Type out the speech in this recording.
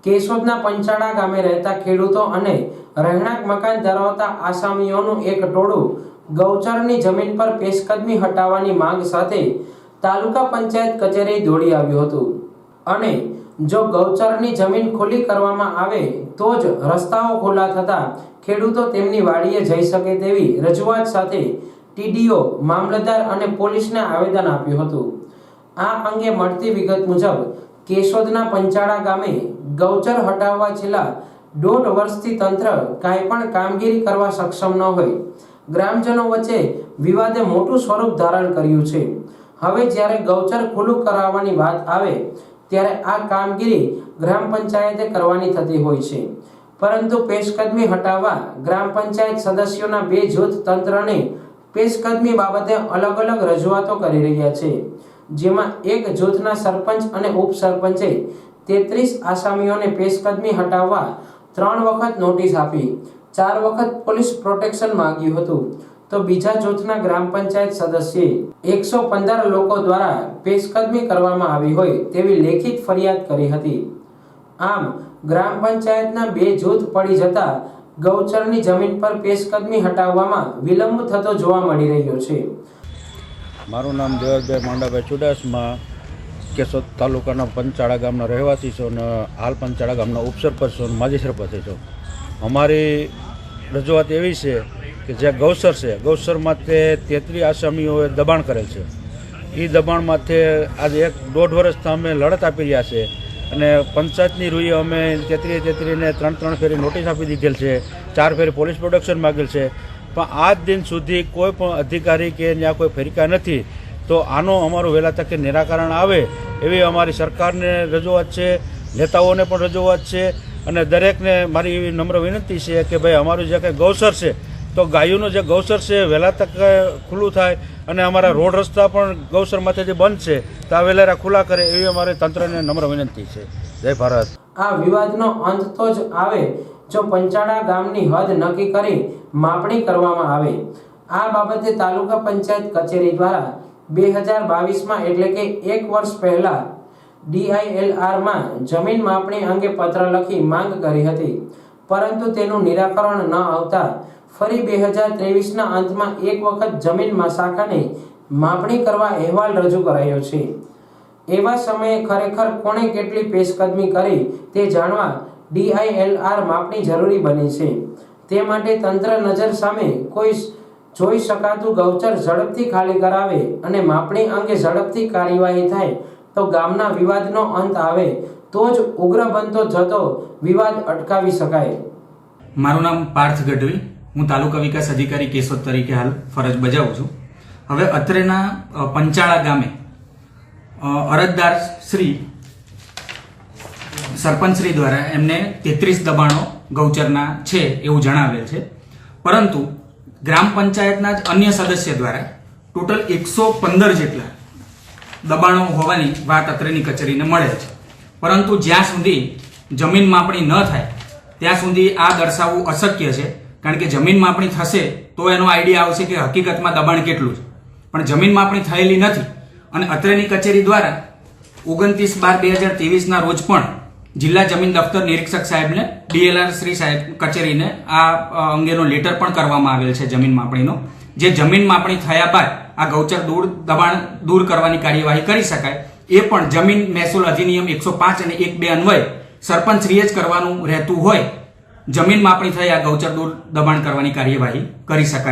કેશોદના પંચાળા ગામે રહેતા ખેડૂતો અને રહેણાંક મકાન ધરાવતા આસામીઓનું એક ટોળું ગૌચરની જમીન પર પેશકદમી હટાવવાની માંગ સાથે તાલુકા પંચાયત કચેરી દોડી આવ્યું હતું અને જો ગૌચરની જમીન ખુલ્લી કરવામાં આવે તો જ રસ્તાઓ ખુલ્લા થતા ખેડૂતો તેમની વાડીએ જઈ શકે તેવી રજૂઆત સાથે ટીડીઓ, મામલતદાર અને પોલીસને આવેદન આપ્યું હતું। આ અંગે મળતી વિગત મુજબ કેશોદના પંચાળા ગામે ગૌચર હટાવવા છેલ્લા 1.5 વર્ષથી તંત્ર કાંઈ પણ કામગીરી કરવા સક્ષમ ન હોય ગ્રામજનો વચ્ચે વિવાદે મોટું સ્વરૂપ ધારણ કર્યું છે। હવે જ્યારે ગૌચર ખુલ્લું કરાવવાની વાત આવે ત્યારે આ કામગીરી ગ્રામ પંચાયતે કરવાની થતી હોય છે, પરંતુ પેશકદમી હટાવવા ગ્રામ પંચાયત સદસ્યોના 2 જૂથ તંત્રને પેશકદમી બાબતે અલગ અલગ રજૂઆતો કરી રહ્યા છે, જેમાં એક જૂથના સરપંચ અને ઉપસરપંચે 33 આસામીઓને પેશકદમી હટાવવા 3 વખત નોટિસ આપી 4 વખત પોલીસ પ્રોટેક્શન માંગ્યું હતું, તો બીજા જૂથના ગ્રામ પંચાયત સદસ્યે 115 લોકો દ્વારા પેશકદમી કરવામાં આવી હોય તેવી લેખિત ફરિયાદ કરી હતી। આમ ગ્રામ પંચાયતના 2 જૂથ પડી જતા ગૌચરની જમીન પર પેશકદમી હટાવવામાં વિલંબ થતો જોવા મળી રહ્યો છે। મારું નામ દેવરભાઈ માંડાભાઈ ચુડાસમા, કેશોદ તાલુકાના પંચાળા ગામના રહેવાસી છું અને હાલ પંચાળા ગામના ઉપસરપંચ છું, માજી સરપંચ છું। અમારી રજૂઆત એવી છે કે જે ગૌચર છે, ગૌચરમાં તે 33 આસામીઓએ દબાણ કરેલ છે। એ દબાણમાંથી આજે 1.5 વર્ષથી અમે લડત આપી રહ્યા છે અને પંચાયતની રૂએ અમે 33ને 3 ફેરી નોટિસ આપી દીધેલ છે, 4 ફેરી પોલીસ પ્રોટેક્શન માગેલ છે, પણ આજ દિન સુધી કોઈ પણ અધિકારી કે ત્યાં કોઈ ફેરકા નથી। તો આનો અમારું વહેલા તકે નિરાકરણ આવે એવી અમારી સરકારને રજૂઆત છે, નેતાઓને પણ રજૂઆત છે અને દરેકને મારી એવી નમ્ર વિનંતી છે કે ભાઈ અમારું જે કંઈ ગૌચર છે તો ગાયોનું જે ગૌચર છે વહેલા તકે ખુલ્લું થાય અને અમારા રોડ રસ્તા પણ ગૌચરમાંથી જે બંધ છે તો આ વહેલા ખુલ્લા કરે એવી અમારે તંત્રને નમ્ર વિનંતી છે। જય ભારત। આ વિવાદનો અંત તો જ આવે જો પંચાળા ગામની હદ નક્કી કરી માપણી કરવામાં આવે। આ બાબતે તાલુકા પંચાયત કચેરી દ્વારા 2022માં એટલે કે 1 વર્ષ પહેલા DILRમાં જમીન માપણી અંગે પત્ર લખી માંગ કરી હતી, પરંતુ તેનું નિરાકરણ ન આવતા ફરી 2023ના અંતમાં એક વખત જમીન શાખાને માપણી કરવા અહેવાલ રજૂ કરાયો છે। એવા સમયે ખરેખર કોણે કેટલી પેશકદમી કરી તે જાણવા DILR માપણી જરૂરી બની છે। તે માટે તંત્ર નજર સામે કોઈ જોઈ શકાતું ગૌચર ઝડપથી ખાલી કરાવે અને માપણી અંગે ઝડપથી કાર્યવાહી થાય તો ગામના વિવાદનો અંત આવે તો જ ઉગ્ર બનતો જતો વિવાદ અટકાવી શકાય। મારું નામ પાર્થ ગઢવી, હું તાલુકા વિકાસ અધિકારી કેશોદ તરીકે હાલ ફરજ બજાવું છું। હવે અત્રેના પંચાળા ગામે અરજદાર શ્રી સરપંચ શ્રી દ્વારા એમને 33 દબાણો ગૌચરના છે એવું જણાવેલ છે, પરંતુ ગ્રામ પંચાયતના જ અન્ય સદસ્ય દ્વારા ટોટલ 115 જેટલા દબાણો હોવાની વાત અત્રેની કચેરીને મળે છે, પરંતુ જ્યાં સુધી જમીન માપણી ન થાય ત્યાં સુધી આ દર્શાવવું અશક્ય છે, કારણ કે જમીન માપણી થશે તો એનો આઈડિયા આવશે કે હકીકતમાં દબાણ કેટલું છે, પણ જમીન માપણી થયેલી નથી અને અત્રેની કચેરી દ્વારા 29/12/2023ના રોજ પણ જિલ્લા જમીન દફતર નિરીક્ષક સાહેબને DLR શ્રી સાહેબ કચેરીને આ અંગેનો લેટર પણ કરવામાં આવેલ છે જમીન માપણીનો, જે જમીન માપણી થયા બાદ આ ગૌચર દબાણ દૂર કરવાની કાર્યવાહી કરી શકાય એ પણ જમીન મહેસૂલ અધિનિયમ 105 અને 1(2) અન્વયે સરપંચશ્રીએ જ કરવાનું રહેતું હોય, જમીન માપણી થઈ આ ગૌચર દબાણ કરવાની કાર્યવાહી કરી શકાય।